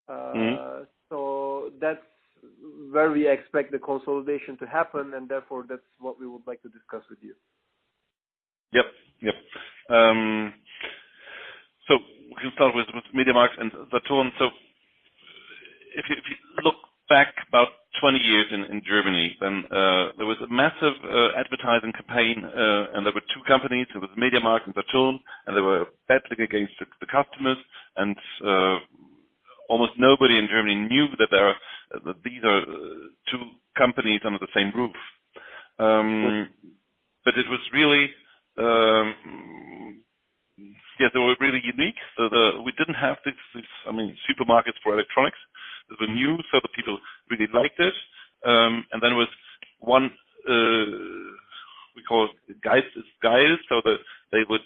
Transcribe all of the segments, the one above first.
Mm-hmm. So that's where we expect the consolidation to happen, and therefore that's what we would like to discuss with you. Yep. So we can start with MediaMarkt and Saturn. So if you look back about 20 years in Germany, then there was a massive advertising campaign, and there were two companies. There was MediaMarkt and Saturn, and they were battling against the customers, and almost nobody in Germany knew that these are two companies under the same roof. But it was really, they were really unique. So we didn't have these supermarkets for electronics. They were new, so the people really liked it. And then there was one, we call it guides, so that they would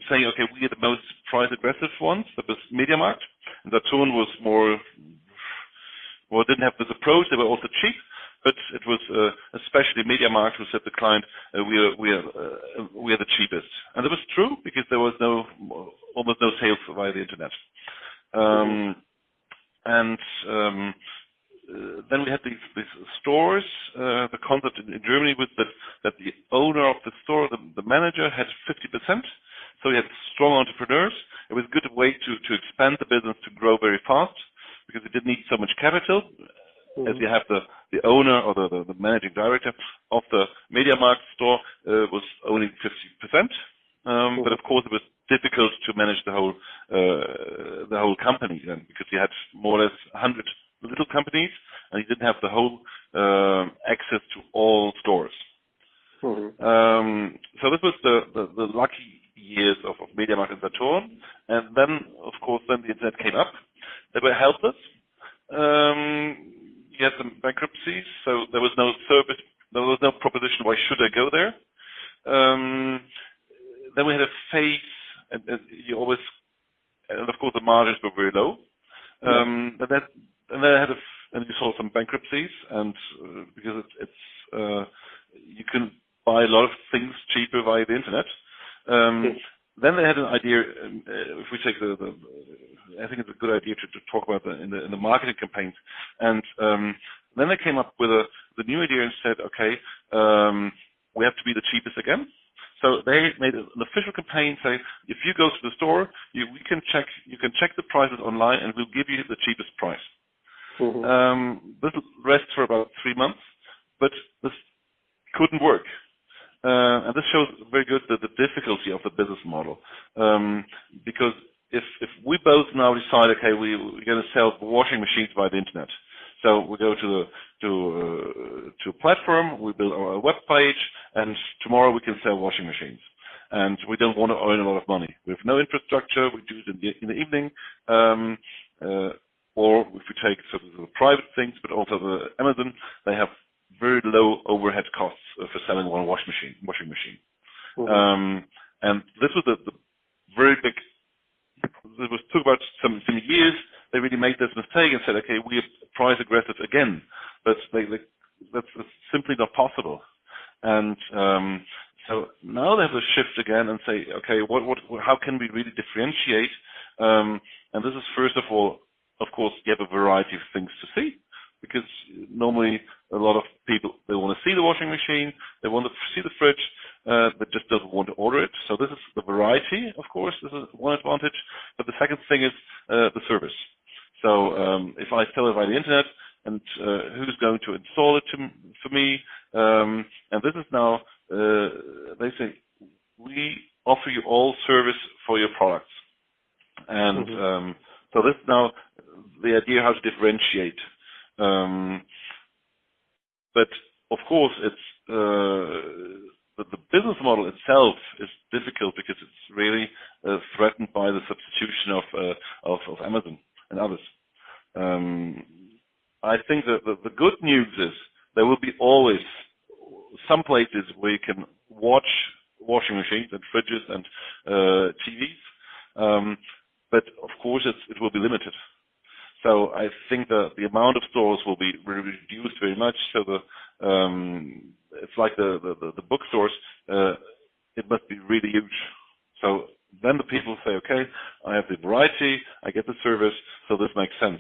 say, okay, we are the most price aggressive ones. That was MediaMarkt. And Saturn was didn't have this approach. They were also cheap, but it was especially MediaMarkt who said to the client, we are the cheapest. And that was true because there was almost no sales via the internet. Then we had these stores. The concept in Germany was that the owner of the store, the manager, had 50%. So we had strong entrepreneurs. It was a good way to expand the business, to grow very fast, because it didn't need so much capital, as you have the owner or the managing director of the MediaMarkt store was owning 50%. But of course, it was difficult to manage the whole company then, because you had more or less 100 little companies, and you didn't have the whole access to all stores. So this was the lucky years of MediaMarkt and Saturn, and then of course the internet came up. They were helpless. You had some bankruptcies, so there was no service, there was no proposition. Why should I go there? Then we had a phase, and of course the margins were very low. And you saw some bankruptcies, and because you can buy a lot of things cheaper via the internet. Then they had an idea. If we take I think it's a good idea to talk about in the marketing campaigns. And then they came up with the new idea and said, okay, we have to be the cheapest again. So they made an official campaign saying, if you go to the store, you can check the prices online, and we'll give you the cheapest price. This rests for about 3 months, but this couldn't work. And this shows very good the difficulty of the business model. Because if we both now decide, okay, we're going to sell washing machines via the internet. So we go to a platform, we build our web page, and tomorrow we can sell washing machines. And we don't want to earn a lot of money. We have no infrastructure. We do it in the evening. Or if we take sort of the private things, but also the Amazon, they have very low overhead costs for selling one washing machine. And this was the very big. It took about some years. They really made this mistake and said, okay, we are price aggressive again, but that's simply not possible. And so now they have to shift again and say, okay, how can we really differentiate? And this is first of all, of course, you have a variety of things to see, because normally a lot of people, they want to see the washing machine, they want to see the fridge, but just doesn't want to order it. So this is the variety, of course. This is one advantage. But the second thing is the service. So if I sell it via the internet, and who's going to install it for me? And this is now, they say, we offer you all service for your products. And so this is now the idea how to differentiate. But of course, it's the business model itself is difficult because it's really threatened by the substitution of Amazon and others. I think that the good news is there will be always some places where you can watch washing machines and fridges and TVs, but of course it will be limited. So I think the amount of stores will be reduced very much. So it's like the bookstores. It must be really huge. So then the people say, okay, I have the variety, I get the service, so this makes sense.